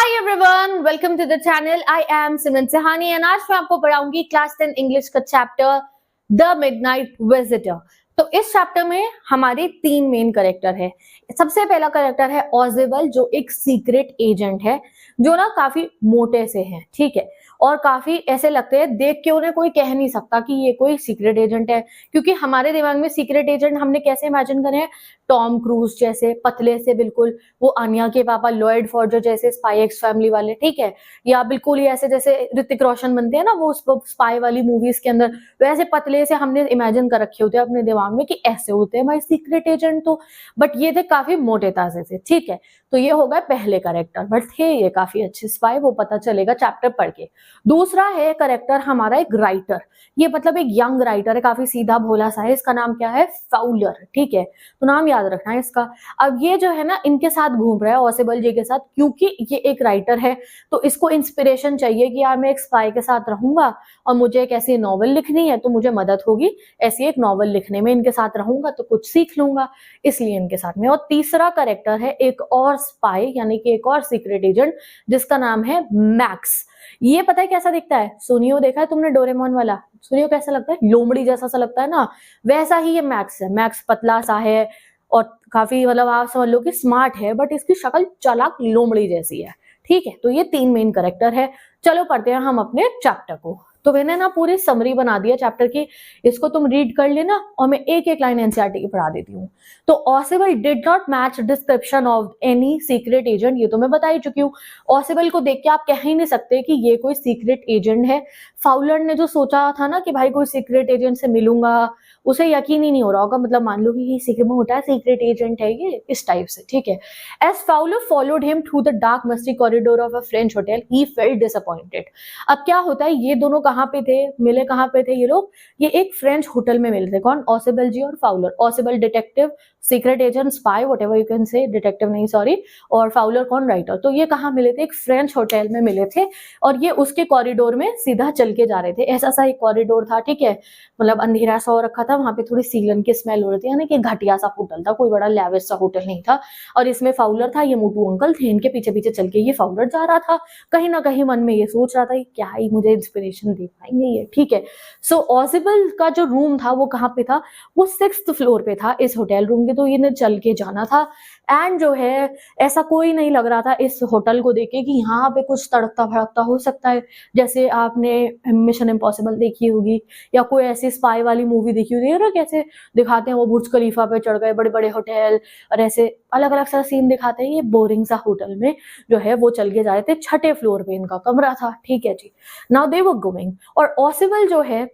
Hi everyone, welcome to the channel. I am Simran Sahani and आज मैं आपको पढ़ाऊंगी क्लास 10 इंग्लिश का चैप्टर द मिडनाइट विजिटर। तो इस चैप्टर में हमारे तीन मेन कैरेक्टर है। सबसे पहला कैरेक्टर है ऑजिबल, जो एक सीक्रेट एजेंट है, जो ना काफी मोटे से है, ठीक है, और काफी ऐसे लगते हैं, देख के उन्हें कोई कह नहीं सकता कि ये कोई सीक्रेट एजेंट है, क्योंकि हमारे दिमाग में सीक्रेट एजेंट हमने कैसे इमेजिन करे हैं, टॉम क्रूज जैसे पतले से बिल्कुल, वो आनिया के पापा लॉयड फॉर्जर जैसे स्पाई एक्स फैमिली वाले, ठीक है, या बिल्कुल ही ऐसे जैसे ऋतिक रोशन बनते हैं ना वो स्पाई वाली मूवीज के अंदर, वैसे पतले से हमने इमेजिन कर रखे होते हैं अपने दिमाग में कि ऐसे होते हैं भाई सीक्रेट एजेंट तो, बट ये थे काफी मोटे ताजे से, ठीक है। तो ये होगा पहले करेक्टर, बट थे ये काफी अच्छे स्पाई, वो पता चलेगा चैप्टर पढ़ के। दूसरा है करेक्टर हमारा एक राइटर, ये मतलब एक यंग राइटर है, काफी सीधा भोला सा है, इसका नाम क्या है, फाउलर, ठीक है, तो नाम याद रखना है इसका। अब ये जो है ना इनके साथ घूम रहा है ऑसिबल जी के साथ, क्योंकि ये एक राइटर है तो इसको इंस्पिरेशन चाहिए कि यार मैं एक स्पाई के साथ रहूंगा और मुझे एक ऐसी नॉवल लिखनी है तो मुझे मदद होगी ऐसी एक नॉवल लिखने में, इनके साथ रहूंगा तो कुछ सीख लूंगा, इसलिए इनके साथ में। और तीसरा करेक्टर है एक और स्पाई, यानी कि एक और सीक्रेट एजेंट, जिसका नाम है मैक्स। ये पता है कैसा दिखता है, सुनियो देखा है तुमने डोरेमोन वाला, सुनियो कैसा लगता है, लोमड़ी जैसा सा लगता है ना, वैसा ही ये मैक्स है। मैक्स पतला सा है और काफी मतलब आप समझ लो कि स्मार्ट है, बट इसकी शक्ल चालाक लोमड़ी जैसी है, ठीक है। तो ये तीन मेन करेक्टर है। चलो पढ़ते हैं हम अपने चैप्टर को। तो मैंने ना पूरी समरी बना दिया चैप्टर की, इसको तुम रीड कर लेना और मैं एक एक लाइन एनसीईआरटी की पढ़ा देती हूँ। तो ऑसिबल did not match description of any secret agent, ये तो मैं बता ही चुकी हूँ। ऑसिबल को देख के आप कह ही नहीं सकते कि ये कोई सीक्रेट एजेंट है। फाउलर ने जो सोचा था ना कि भाई कोई सीक्रेट एजेंट से मिलूंगा, उसे यकीन ही नहीं हो रहा होगा, मतलब मान लो कि ये सीक्रेट में होता है सीक्रेट एजेंट है ये, इस टाइप से, ठीक है। As Fowler followed him through the dark musty corridor of a French hotel he felt disappointed. अब क्या होता है, ये दोनों कहाँ पे थे, मिले कहाँ पे थे ये लोग, ये एक फ्रेंच होटल में मिले थे। कौन, ऑसिबल जी और Fowler. ऑसिबल detective, secret agent, spy, whatever you can say, detective नहीं सॉरी, और फाउलर कौन, राइटर। तो ये कहाँ मिले थे, एक फ्रेंच होटल में मिले थे, और ये उसके कॉरिडोर में सीधा चल के जा रहे थे। ऐसा सा एक कॉरिडोर था, ठीक है, मतलब अंधेरा सा हो रखा था, वहां पे थोड़ी सीलन की स्मेल हो रही थी, यानी कि घटिया सा होटल था, कोई बड़ा लैविश सा होटल नहीं था। और इसमें फाउलर था, ये मोटू अंकल थे, इनके पीछे पीछे चल के ये फाउलर जा रहा था। कहीं ना कहीं मन में ये सोच रहा था क्या ही मुझे इंस्पिरेशन दे पाएंगे ये, ठीक है। सो ऑसिबल का जो रूम था वो कहाँ पे था, वो 6th फ्लोर पे था इस होटल रूम के, तो इन्हें चल के जाना था। एंड जो है ऐसा कोई नहीं लग रहा था इस होटल को देख के कि यहाँ पे कुछ तड़कता भड़कता हो सकता है, जैसे आपने मिशन इम्पॉसिबल देखी होगी या कोई ऐसी स्पाई वाली मूवी देखी होगी ना, कैसे दिखाते हैं वो बुर्ज खलीफा पे चढ़ गए, बड़े बड़े होटल और ऐसे अलग अलग सा सीन दिखाते हैं। ये बोरिंग सा होटल में जो है वो चल के जा रहे थे, 6ठे फ्लोर पे इनका कमरा था, ठीक है जी। नाउ दे वर गोइंग, और ऑसिबल जो है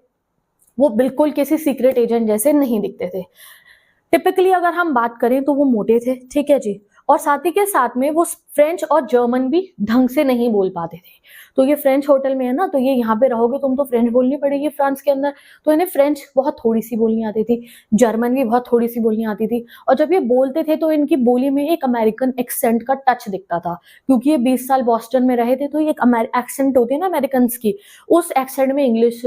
वो बिल्कुल किसी सीक्रेट एजेंट जैसे नहीं दिखते थे। टिपिकली अगर हम बात करें तो वो मोटे थे, ठीक है जी, और साथ ही के साथ में वो फ्रेंच और जर्मन भी ढंग से नहीं बोल पाते थे। तो ये फ्रेंच होटल में है ना, तो ये यहाँ पे रहोगे तुम तो फ्रेंच बोलनी पड़ेगी फ्रांस के अंदर, तो इन्हें फ्रेंच बहुत थोड़ी सी बोलनी आती थी, जर्मन भी बहुत थोड़ी सी बोलनी आती थी, और जब ये बोलते थे तो इनकी बोली में एक अमेरिकन एक्सेंट का टच दिखता था, क्योंकि ये 20 साल बॉस्टन में रहे थे, तो ये एक एक्सेंट होती है ना अमेरिकन की, उस एक्सेंट में इंग्लिश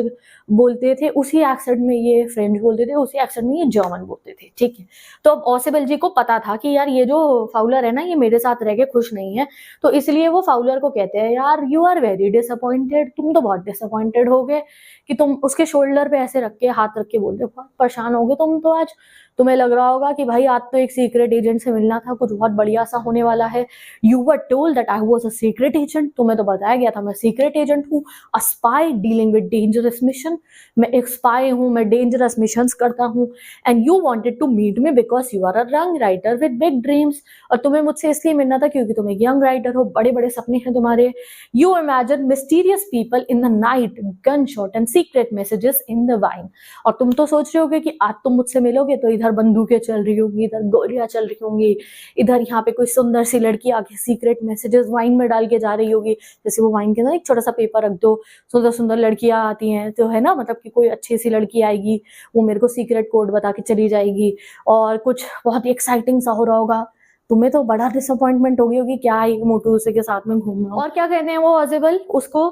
बोलते थे, उसी एक्सेंट में ये फ्रेंच बोलते थे, उसी एक्सेंट में ये जर्मन बोलते थे, ठीक है। तो अब ऑसिबल जी को पता था कि यार ये जो फाउलर है ना ये मेरे साथ रह के खुश नहीं है, तो इसलिए वो फाउलर को कहते हैं यार यू आर वेरी डिसअपॉइंटेड, तुम तो बहुत डिसअपॉइंटेड हो गए, कि तुम उसके शोल्डर पे ऐसे रख के हाथ रख के बोल रहे हो, बहुत परेशान हो गए तुम तो आज, तुम्हें लग रहा होगा कि भाई आज तो एक सीक्रेट एजेंट से मिलना था, कुछ बहुत बढ़िया सा होने वाला है। You were told that I was a secret agent, तुम्हें तो बताया गया था मैं सीक्रेट एजेंट हूँ, a spy dealing with dangerous mission, मैं एक स्पाई हूँ, मैं डेंजरस मिशंस करता हूँ। And you wanted to meet me because you are a young writer with big dreams, और तुम्हें मुझसे इसलिए मिलना था क्योंकि तुम एक यंग राइटर हो, बड़े बड़े सपने हैं तुम्हारे। You imagine mysterious people in the night, gun shot and secret messages in the wine, और तुम तो सोच रहे होगे कि आज तुम मुझसे मिलोगे तो इधर बंदूकें चल रही होंगी, इधर गोलियां चल रही होंगी, इधर यहाँ पे कोई सुंदर सी लड़की आके सीक्रेट मैसेजेस वाइन में डाल के जा रही होगी, जैसे वो वाइन के अंदर एक छोटा सा पेपर रख दो, सुंदर सुंदर लड़कियां आती हैं तो है ना, मतलब कि कोई अच्छी सी लड़की आएगी वो मेरे को सीक्रेट कोड बता के चली जाएगी, और कुछ बहुत ही एक्साइटिंग सा हो रहा होगा, तुम्हें तो बड़ा डिसअपॉइंटमेंट होगी क्या ही मोटू उसे के साथ में घूमना। और क्या कहते हैं वो ऑजिबल उसको,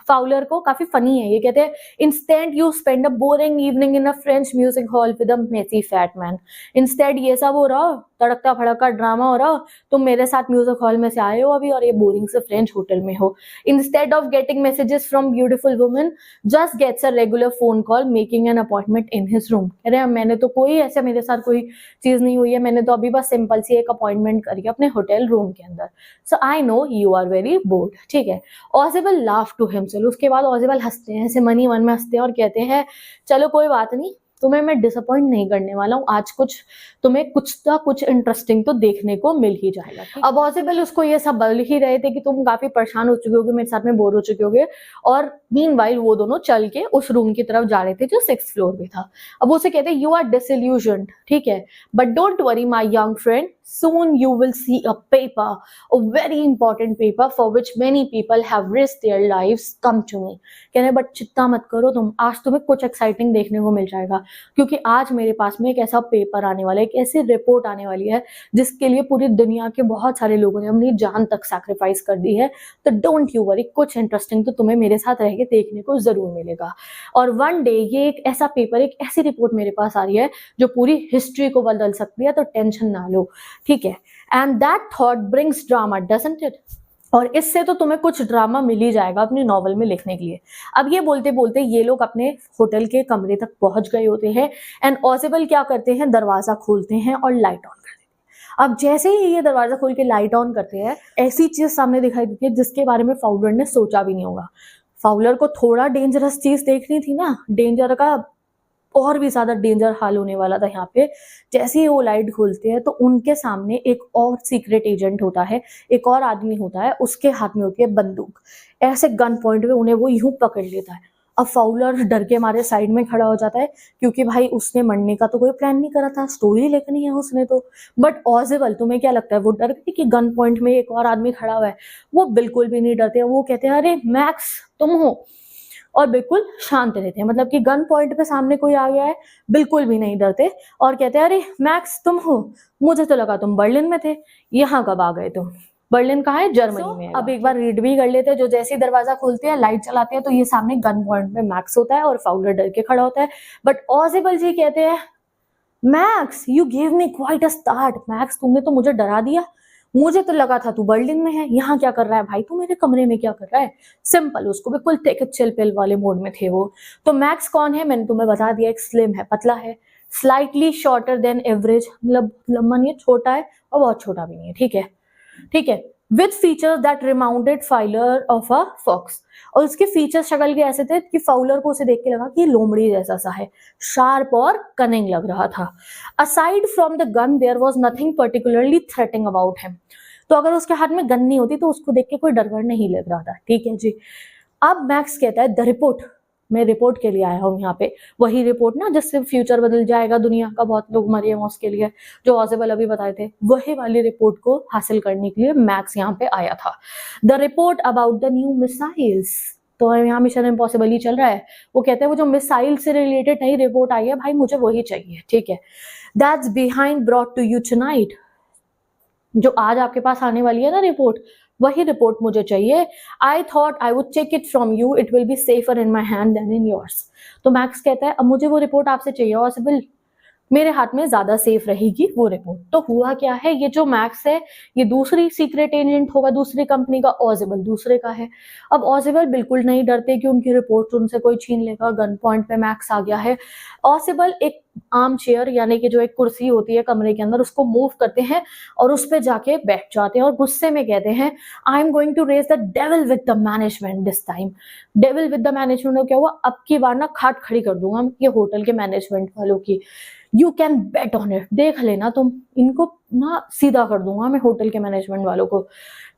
फाउलर को काफी फनी है। ये कहते हैं instead you spend a boring evening in a French music hall with a messy fat man. Instead ये सब हो रहा, तड़कता भड़का ड्रामा हो रहा, तुम मेरे साथ म्यूजिक हॉल में से आए हो अभी और ये बोरिंग से फ्रेंच होटल में हो। Instead of getting messages from beautiful women just gets a regular phone call making an appointment in his room. अरे मैंने तो कोई ऐसा, मेरे साथ कोई चीज नहीं हुई है, मैंने तो अभी बस सिंपल सी एक अपॉइंटमेंट करी है अपने होटल रूम के अंदर। So I know you are very bored. ठीक है, ऑजिबल लाफ टू हिमसेल्फ। उसके बाद ऑजिबल हंसते हैं, ऐसे मन ही मन में हंसते हैं और कहते हैं चलो कोई बात नहीं, तुम्हें मैं डिसअपॉइंट नहीं करने वाला हूँ, आज कुछ तुम्हें कुछ इंटरेस्टिंग तो देखने को मिल ही जाएगा। अब ऑजिबल उसको ये सब बोल ही रहे थे कि तुम काफी परेशान हो चुके होगे, मेरे साथ में बोर हो चुके होगे, और मीनवाइल वो दोनों चल के उस रूम की तरफ जा रहे थे जो 6th फ्लोर पे था। अब उसे कहते हैं यू आर डिसइल्यूजन्ड, ठीक है, but don't worry my young friend, soon you will see a paper, a very important paper for which many people have risked their lives, come to me। कह रहे बट चिंता मत करो तुम, आज तुम्हें कुछ एक्साइटिंग देखने को मिल जाएगा, क्योंकि आज मेरे पास में एक ऐसा पेपर आने वाला है, एक ऐसी रिपोर्ट आने वाली है जिसके लिए पूरी दुनिया के बहुत सारे लोगों ने अपनी जान तक सैक्रिफाइस कर दी है। तो डोंट यू वरी, कुछ इंटरेस्टिंग तो तुम्हें मेरे साथ रह के देखने को जरूर मिलेगा। और वन डे ये एक ऐसा पेपर, एक ऐसी रिपोर्ट मेरे पास आ रही है जो पूरी हिस्ट्री को बदल सकती है, तो टेंशन ना लो, ठीक है। And that thought brings drama doesn't it. और इससे तो तुम्हें कुछ ड्रामा मिल ही जाएगा अपनी नॉवल में लिखने के लिए। अब ये बोलते बोलते ये लोग अपने होटल के कमरे तक पहुंच गए होते हैं एंड ऑजिबल क्या करते हैं, दरवाजा खोलते हैं और लाइट ऑन कर देते हैं। अब जैसे ही ये दरवाजा खोल के लाइट ऑन करते हैं, ऐसी चीज सामने दिखाई देती है जिसके बारे में फाउलर ने सोचा भी नहीं होगा। फाउलर को थोड़ा डेंजरस चीज देखनी थी ना, डेंजर का और भी ज्यादा डेंजर हाल होने वाला था यहाँ पे। जैसे ही वो लाइट खोलते हैं तो उनके सामने एक और सीक्रेट एजेंट होता है, एक और आदमी होता है, उसके हाथ में होती है बंदूक। ऐसे गन पॉइंट पे उन्हें वो यूं पकड़ लेता है। अब फाउलर डर के मारे साइड में खड़ा हो जाता है, क्योंकि भाई उसने मरने का तो कोई प्लान नहीं करा था, स्टोरी लिखनी है उसने तो। बट ऑजिबल, तुम्हें क्या लगता है वो डर गए कि गन पॉइंट में एक और आदमी खड़ा हुआ है? वो बिल्कुल भी नहीं डरते। वो कहते हैं अरे मैक्स तुम हो, और बिल्कुल शांत रहते हैं। मतलब कि गन पॉइंट पे सामने कोई आ गया है, बिल्कुल भी नहीं डरते और कहते हैं अरे मैक्स तुम हो, मुझे तो लगा तुम बर्लिन में थे, यहाँ कब आ गए तुम? बर्लिन कहाँ है? जर्मनी में है। अब एक बार रीड भी कर लेते हैं। जो जैसे ही दरवाजा खोलते हैं, लाइट चलाते हैं, तो ये सामने गन पॉइंट में मैक्स होता है और फाउलर डर के खड़ा होता है। बट ऑजिबल जी कहते हैं max you give me quite a start. Max तुमने तो मुझे डरा दिया, मुझे तो लगा था तू बर्लिन में है, यहाँ क्या कर रहा है भाई, तू मेरे कमरे में क्या कर रहा है? सिंपल, उसको बिल्कुल टेक इट चिल पिल वाले मोड में थे वो। तो मैक्स कौन है मैंने तुम्हें बता दिया, एक स्लिम है, पतला है, स्लाइटली शॉर्टर देन एवरेज, मतलब लंबा नहीं है, छोटा है और बहुत छोटा भी नहीं है, ठीक है, ठीक है। With features that reminded Fowler of a fox. और उसके फीचर्स शक्ल के ऐसे थे कि फाउलर को उसे देख के लगा कि ये लोमड़ी जैसा सा है, शार्प और कनिंग लग रहा था। Aside from the gun there was nothing particularly threatening about him. तो अगर उसके हाथ में गन नहीं होती तो उसको देख के कोई डर नहीं लग रहा था, ठीक है जी। अब मैक्स कहता है द रिपोर्ट, मैं रिपोर्ट के लिए आया हूँ यहाँ पे, वही रिपोर्ट ना जिससे फ्यूचर बदल जाएगा दुनिया का, बहुत लोग मरे हैं उसके लिए, जो ऑजिबल अभी बताए थे, वही वाली रिपोर्ट को हासिल करने के लिए मैक्स यहाँ पे आया था। The report about the new missiles. तो यहाँ मिशन इम्पॉसिबल ही चल रहा है। वो कहते हैं वो जो मिसाइल से रिलेटेड नई रिपोर्ट आई है भाई, मुझे वही चाहिए, ठीक है। That's behind brought to you tonight. जो आज आपके पास आने वाली है ना रिपोर्ट, वही रिपोर्ट मुझे चाहिए। I thought I would take it from you, it will be safer in my hand than in yours. तो मैक्स कहता है अब मुझे वो रिपोर्ट आपसे चाहिए, ऑजिबल मेरे हाथ में ज्यादा सेफ रहेगी वो रिपोर्ट। तो हुआ क्या है, ये जो मैक्स है ये दूसरी सीक्रेट एजेंट होगा दूसरी कंपनी का, ऑजिबल दूसरे का है। अब ऑजिबल बिल्कुल नहीं डरते कि उनकी रिपोर्ट उनसे कोई छीन लेगा, गन पॉइंट पे मैक्स आ गया है। ऑजिबल एक आर्म चेयर यानी कि जो एक कुर्सी होती है कमरे के अंदर, उसको मूव करते हैं और उस पे जाके बैठ जाते हैं और गुस्से में कहते हैं I am going to raise the devil with the management this time. Devil with the management क्या हुआ, अब की बार ना खाट खड़ी कर दूंगा ये होटल के मैनेजमेंट वालों की, you can bet on it, देख लेना तुम, इनको ना सीधा कर दूंगा मैं होटल के मैनेजमेंट वालों को।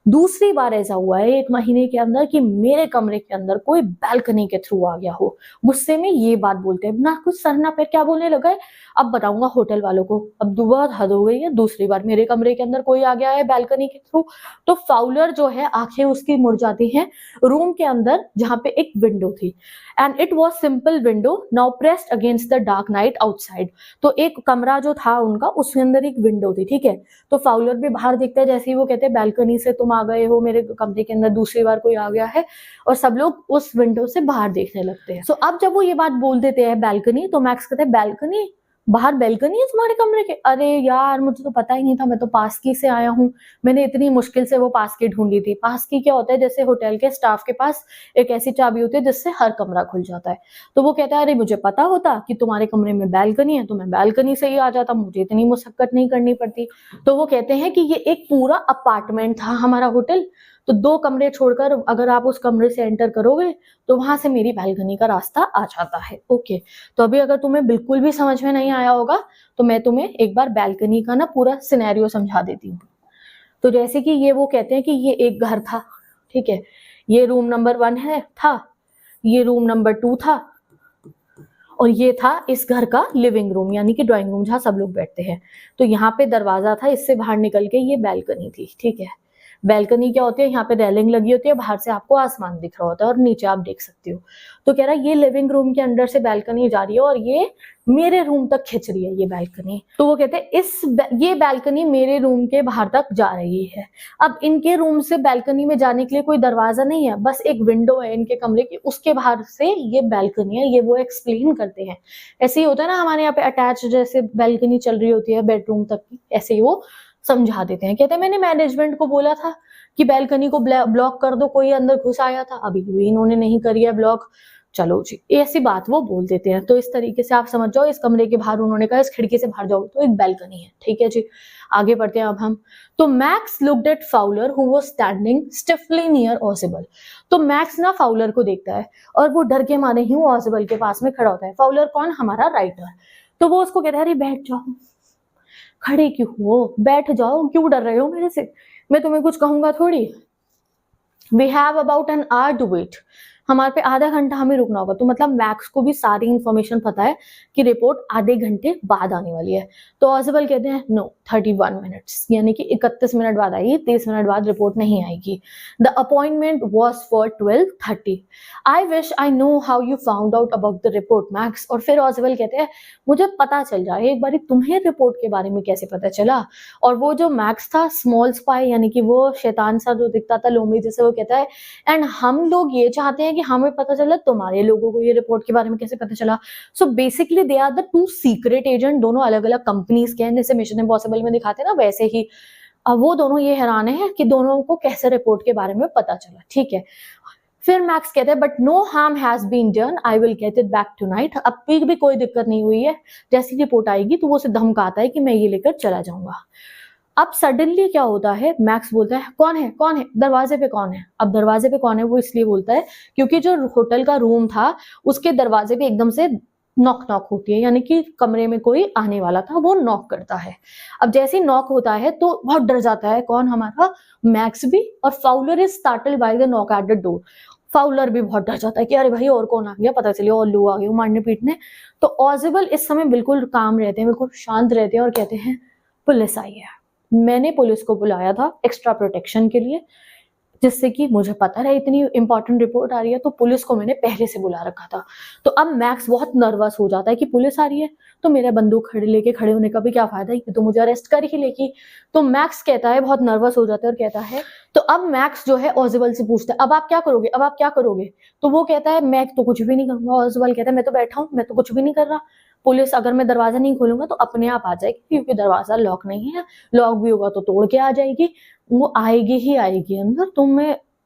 दूसरी बार ऐसा हुआ है 1 महीने के अंदर कि मेरे कमरे के अंदर कोई बैल्कनी के थ्रू आ गया हो। गुस्से में ये बात बोलते हैं, ना कुछ सर ना पैर, क्या बोलने लगा है, अब बताऊंगा होटल वालों को, अब बहुत हद हो गई है, दूसरी बार मेरे कमरे के अंदर कोई आ गया है बैल्कनी के थ्रू। तो फाउलर जो है आंखें उसकी मुड़ जाती हैं रूम के अंदर जहां पे एक विंडो थी, and it was simple window now pressed against the dark night outside. तो एक कमरा जो था उनका उसके अंदर एक विंडो थी, ठीक है। तो फाउलर भी बाहर दिखता है, जैसे ही वो कहते हैं बैल्कनी से तुम आ गए हो मेरे कमरे के अंदर, दूसरी बार कोई आ गया है, और सब लोग उस विंडो से बाहर देखने लगते हैं। सो अब जब वो ये बात बोल देते हैं बैल्कनी, तो मैक्स कहते हैं बैल्कनी, बाहर बैल्कनी है तुम्हारे कमरे के? अरे यार मुझे तो पता ही नहीं था, मैं तो पास की से आया हूँ, मैंने इतनी मुश्किल से वो पास की ढूंढी थी। पास की क्या होता है, जैसे होटल के स्टाफ के पास एक ऐसी चाबी होती है जिससे हर कमरा खुल जाता है। तो वो कहता है अरे मुझे पता होता कि तुम्हारे कमरे में बैल्कनी है तो मैं बैल्कनी से ही आ जाता, मुझे इतनी मुशक्कत नहीं करनी पड़ती। तो वो कहते हैं कि ये एक पूरा अपार्टमेंट था हमारा होटल, तो 2 कमरे छोड़कर अगर आप उस कमरे से एंटर करोगे तो वहां से मेरी बैल्कनी का रास्ता आ जाता है। ओके, तो अभी अगर तुम्हें बिल्कुल भी समझ में नहीं आया होगा तो मैं तुम्हें एक बार बैल्कनी का ना पूरा सिनेरियो समझा देती हूँ। तो जैसे कि ये वो कहते हैं कि ये एक घर था, ठीक है, ये रूम नंबर 1 है था, ये रूम नंबर 2 था, और ये था इस घर का लिविंग रूम यानी कि ड्राइंग रूम जहाँ सब लोग बैठते हैं। तो यहाँ पे दरवाजा था, इससे बाहर निकल के ये बैल्कनी थी, ठीक है। बैल्कनी क्या होती है, यहाँ पे रेलिंग लगी होती है, बाहर से आपको आसमान दिख रहा होता है और नीचे आप देख सकते हो। तो कह रहा है ये लिविंग रूम के अंदर से बैल्कनी जा रही है और ये मेरे रूम तक खिंच रही है ये बैल्कनी। तो वो कहते हैं ये बैल्कनी मेरे रूम के बाहर तक जा रही है। अब इनके रूम से बैल्कनी में जाने के लिए कोई दरवाजा नहीं है, बस एक विंडो है इनके कमरे की, उसके बाहर से ये बैल्कनी है, ये वो एक्सप्लेन करते हैं। ऐसे ही होता है ना हमारे यहाँ पे अटैच जैसे बैल्कनी चल रही होती है बेडरूम तक की, ऐसे ही वो समझा देते हैं। कहते हैं मैंने मैनेजमेंट को बोला था कि बैल्कनी को ब्लॉक कर दो, कोई अंदर घुस आया था, अभी भी इन्होंने नहीं करी है ब्लॉक। चलो जी, ऐसी बात वो बोल देते हैं। तो इस तरीके से आप समझ जाओ, इस कमरे के बाहर उन्होंने कहा इस खिड़की से बाहर जाओ तो एक बैल्कनी है, ठीक है जी। आगे बढ़ते हैं अब हम। तो Max looked at Fowler who was standing stiffly near ऑजिबल। तो मैक्स ना फाउलर को देखता है और वो डर के मारे ही ऑजिबल के पास में खड़ा होता है। फाउलर कौन, हमारा राइटर। तो वो उसको कहता है अरे बैठ जाओ, खड़े क्यों हो, बैठ जाओ, क्यों डर रहे हो मेरे से, मैं तुम्हें कुछ कहूंगा थोड़ी। We have about an hour to wait, हमारे पे आधा घंटा हमें रुकना होगा। तो मतलब मैक्स को भी सारी इंफॉर्मेशन पता है कि रिपोर्ट आधे घंटे बाद आने वाली है। तो ऑजिबल कहते हैं नो 31 मिनट्स, यानी कि 31 मिनट बाद आएगी, 30 मिनट बाद रिपोर्ट नहीं आएगी। The appointment was for 12:30। I wish I know how you found out about the report max. और फिर ऑजिबल कहते हैं मुझे पता चल रहा है एक बार तुम्हें रिपोर्ट के बारे में कैसे पता चला। और वो जो मैक्स था स्मॉल स्पाई, यानी कि वो शैतान सा जो दिखता था लोमड़ी जैसे, वो कहता है एंड हम लोग ये चाहते हैं कि हमें पता चला तुम्हारे लोगों को ये रिपोर्ट के बारे में कैसे पता चला। So basically they are the 2 secret agent, दोनों अलग अलग कंपनीज के हैं, जैसे मिशन इम्पॉसिबल में दिखाते हैं ना वैसे ही। अब वो दोनों ये हैरान है कि दोनों को कैसे रिपोर्ट के बारे में पता चला, ठीक है। फिर मैक्स कहते हैं but no harm has been done, I will get it back tonight. अब भी कोई दिक्कत नहीं हुई है, जैसी रिपोर्ट आएगी तो वो उसे धमकाता है कि मैं ये लेकर चला जाऊंगा। अब सडनली क्या होता है, मैक्स बोलता है कौन है कौन है, दरवाजे पे कौन है। अब दरवाजे पे कौन है वो इसलिए बोलता है क्योंकि जो होटल का रूम था उसके दरवाजे पे एकदम से नॉक नॉक होती है, यानी कि कमरे में कोई आने वाला था, वो नॉक करता है। अब जैसे ही नॉक होता है तो बहुत डर जाता है, कौन, हमारा मैक्स भी। और Fowler is startled by the knock at the door. Fowler भी बहुत डर जाता है कि अरे भाई और कौन आ गया, पता चले और लोग आ गए मारने पीटने। तो ऑजिबल इस समय बिल्कुल काम रहते हैं, बिल्कुल शांत रहते हैं और कहते हैं पुलिस आई है, मैंने पुलिस को बुलाया था एक्स्ट्रा प्रोटेक्शन के लिए, जिससे कि मुझे पता रहे इतनी इंपॉर्टेंट रिपोर्ट आ रही है, तो पुलिस को मैंने पहले से बुला रखा था। तो अब मैक्स बहुत नर्वस हो जाता है कि पुलिस आ रही है तो मेरा बंदूक खड़े होने का भी क्या फायदा, ये तो मुझे अरेस्ट कर ही लेगी। तो मैक्स कहता है, बहुत नर्वस हो जाता है और कहता है, तो अब मैक्स जो है ऑजिबल से पूछता है अब आप क्या करोगे, अब आप क्या करोगे। तो वो कहता है मैं तो कुछ भी नहीं करूंगा। ऑजिबल कहता है मैं तो बैठा हूँ, मैं तो कुछ भी नहीं कर रहा। पुलिस अगर मैं दरवाजा नहीं खोलूंगा तो अपने आप आ जाएगी, क्योंकि दरवाजा लॉक नहीं है, लॉक भी होगा तो तोड़ के आ जाएगी, वो आएगी ही आएगी अंदर। तो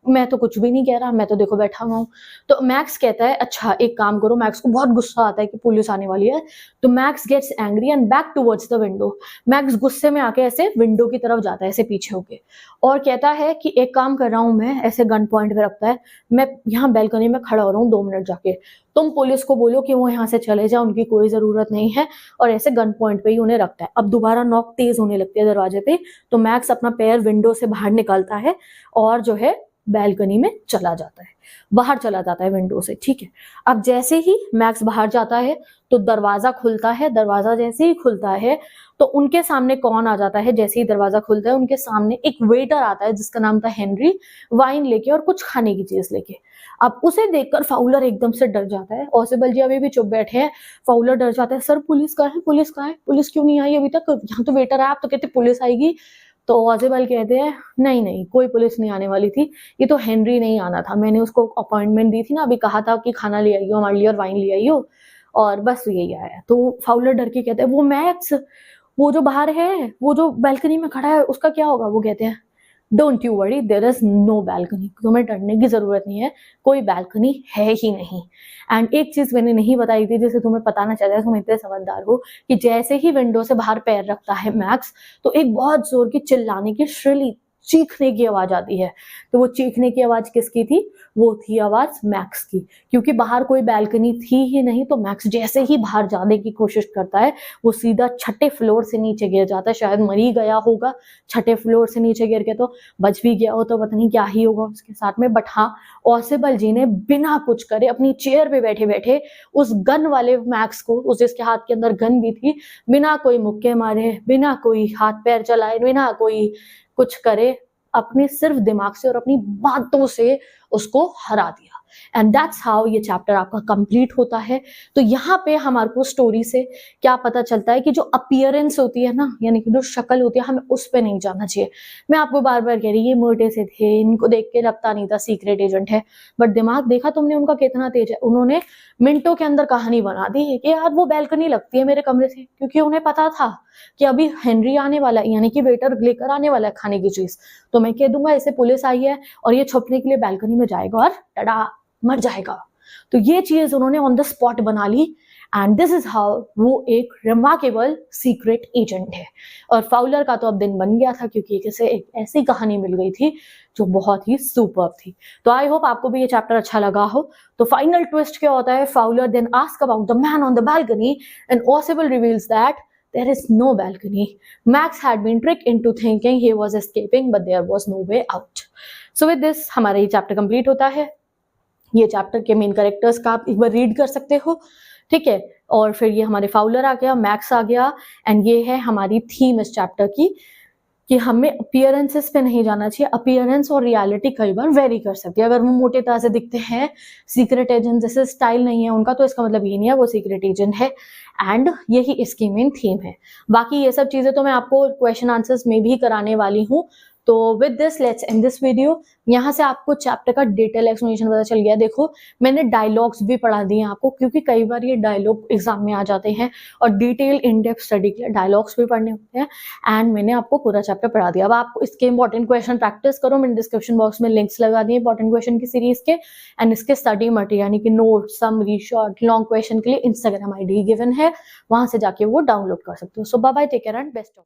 मैं तो कुछ भी नहीं कह रहा, मैं तो देखो बैठा हुआ हूँ। तो मैक्स कहता है अच्छा एक काम करो, मैक्स को बहुत गुस्सा आता है कि पुलिस आने वाली है। तो Max gets angry and back towards the window. Max गुस्से में आके ऐसे विंडो की तरफ जाता है, ऐसे पीछे होके, और कहता है कि एक काम कर रहा हूं मैं, ऐसे गन पॉइंट पे रखता है, मैं यहाँ बैल्कनी में खड़ा हो रहा हूँ 2 मिनट जाके, तुम पुलिस को बोलो कि वो यहाँ से चले जाए, उनकी कोई जरूरत नहीं है। और ऐसे गन पॉइंट पे ही उन्हें रखता है। अब दोबारा नॉक तेज होने लगती है दरवाजे पे, तो मैक्स अपना पैर विंडो से बाहर निकालता है और जो है बैल्कनी में चला जाता है, बाहर चला जाता है विंडो से, ठीक है। अब जैसे ही मैक्स बाहर जाता है तो दरवाजा खुलता है। दरवाजा जैसे ही खुलता है तो उनके सामने कौन आ जाता है, जैसे ही दरवाजा खुलता है उनके सामने एक वेटर आता है जिसका नाम था हेनरी, वाइन लेके और कुछ खाने की चीज लेके। अब उसे देखकर फाउलर एकदम से डर जाता है। ऑजिबल जी अभी भी चुप बैठे हैं। फाउलर डर जाता है, सर पुलिस कहाँ है, पुलिस कहाँ है, पुलिस क्यों नहीं आई अभी तक, यहाँ तो वेटर है, आप तो कहते पुलिस आएगी। तो ऑजिबल कहते हैं नहीं नहीं कोई पुलिस नहीं आने वाली थी, ये तो हेनरी नहीं आना था, मैंने उसको अपॉइंटमेंट दी थी ना, अभी कहा था कि खाना ले आइयो हमारे लिए और वाइन ले आइयो, और बस यही आया। तो फाउलर डर के कहते हैं वो मैक्स, वो जो बाहर है, वो जो बैल्कनी में खड़ा है, उसका क्या होगा? वो कहते हैं don't you worry, there is no balcony, तुम्हें डरने की जरूरत नहीं है, कोई बैल्कनी है ही नहीं। एंड एक चीज मैंने नहीं बताई थी जिसे तुम्हें पता ना चले, तुम इतने समझदार हो, कि जैसे ही विंडो से बाहर पैर रखता है मैक्स, तो एक बहुत जोर की चिल्लाने की, श्रिली चीखने की आवाज आती है। तो वो चीखने की आवाज किसकी थी? वो थी आवाज मैक्स की, क्योंकि बाहर कोई बैल्कनी थी ही नहीं। तो मैक्स जैसे ही बाहर जाने की कोशिश करता है, वो सीधा छठे फ्लोर से नीचे गिर जाता है, शायद मर ही गया होगा छठे फ्लोर से नीचे गिर के, तो बच भी गया हो तो पता नहीं क्या ही होगा उसके साथ में। बट हाँ, ऑसिबल जी ने बिना कुछ करे अपनी चेयर पे बैठे बैठे उस गन वाले मैक्स को, उस जिसके हाथ के अंदर गन भी थी, बिना कोई मुक्के मारे, बिना कोई हाथ पैर चलाए, बिना कोई कुछ करे, अपने सिर्फ दिमाग से और अपनी बातों से उसको हरा दिया। एंड दैट्स हाउ ये चैप्टर आपका कंप्लीट होता है। तो यहाँ पे हमारे को स्टोरी से क्या पता चलता है कि जो अपीयरेंस होती है ना, यानी कि जो शक्ल होती है, हमें उस पे नहीं जाना चाहिए। मैं आपको बार बार कह रही, ये मोटे से थे, इनको देख के लगता नहीं था सीक्रेट एजेंट है, बट दिमाग देखा तुमने उनका कितना तेज है। उन्होंने मिनटों के अंदर कहानी बना दी है कि यार वो बैल्कनी लगती है मेरे कमरे से, क्योंकि उन्हें पता था कि अभी हेनरी आने वाला है, यानी कि वेटर लेकर आने वाला है खाने की चीज, तो मैं कह दूंगा ऐसे पुलिस आई है और ये छुपने के लिए बैल्कनी में जाएगा और टड़ा मर जाएगा। तो ये चीज उन्होंने ऑन द स्पॉट बना ली। एंड दिस इज हाउ वो एक रिमार्केबल सीक्रेट एजेंट है। और फाउलर का तो अब दिन बन गया था, क्योंकि इसे एक ऐसी कहानी मिल गई थी जो बहुत ही सुपर थी। तो आई होप आपको भी ये चैप्टर अच्छा लगा हो। तो फाइनल ट्विस्ट क्या होता है? Fowler then ask about the man on the balcony and Ausable reveals that there is no balcony. Max had been tricked into thinking he was escaping, but there was no way out. So with this हमारा ये chapter complete होता है। ये chapter के main characters का आप एक बार read कर सकते हो, ठीक है। और फिर ये हमारे फाउलर आ गया, मैक्स आ गया, एंड ये है हमारी थीम इस चैप्टर की कि हमें अपीयरेंसेस पे नहीं जाना चाहिए। अपीयरेंस और रियलिटी कई बार वेरी कर सकती है। अगर वो मोटे ताजे दिखते हैं, सीक्रेट एजेंट जैसे स्टाइल नहीं है उनका, तो इसका मतलब ये नहीं है वो सीक्रेट एजेंट है। एंड यही इसकी मेन थीम है। बाकी ये सब चीजें तो मैं आपको क्वेश्चन आंसर्स में भी कराने वाली हूँ। तो with this let's end this video. यहाँ से आपको चैप्टर का डिटेल एक्सप्लेनेशन पता चल गया। देखो मैंने डायलॉग्स भी पढ़ा दिए आपको, क्योंकि कई बार ये डायलॉग एग्जाम में आ जाते हैं और डिटेल इन डेप्थ स्टडी के लिए डायलॉग्स भी पढ़ने होते हैं। एंड मैंने आपको पूरा चैप्टर पढ़ा दिया। अब आप इसके इंपॉर्टेंट क्वेश्चन प्रैक्टिस करो। मैंने डिस्क्रिप्शन बॉक्स में लिंक्स लगा दिए इंपॉर्टेंट क्वेश्चन की सीरीज के, एंड इसके स्टडी मटेरियल यानी कि note, summary, short, long question के लिए इंस्टाग्राम ID गिवन है, वहां से जाके वो डाउनलोड कर सकते हो। So bye bye, take care and best of.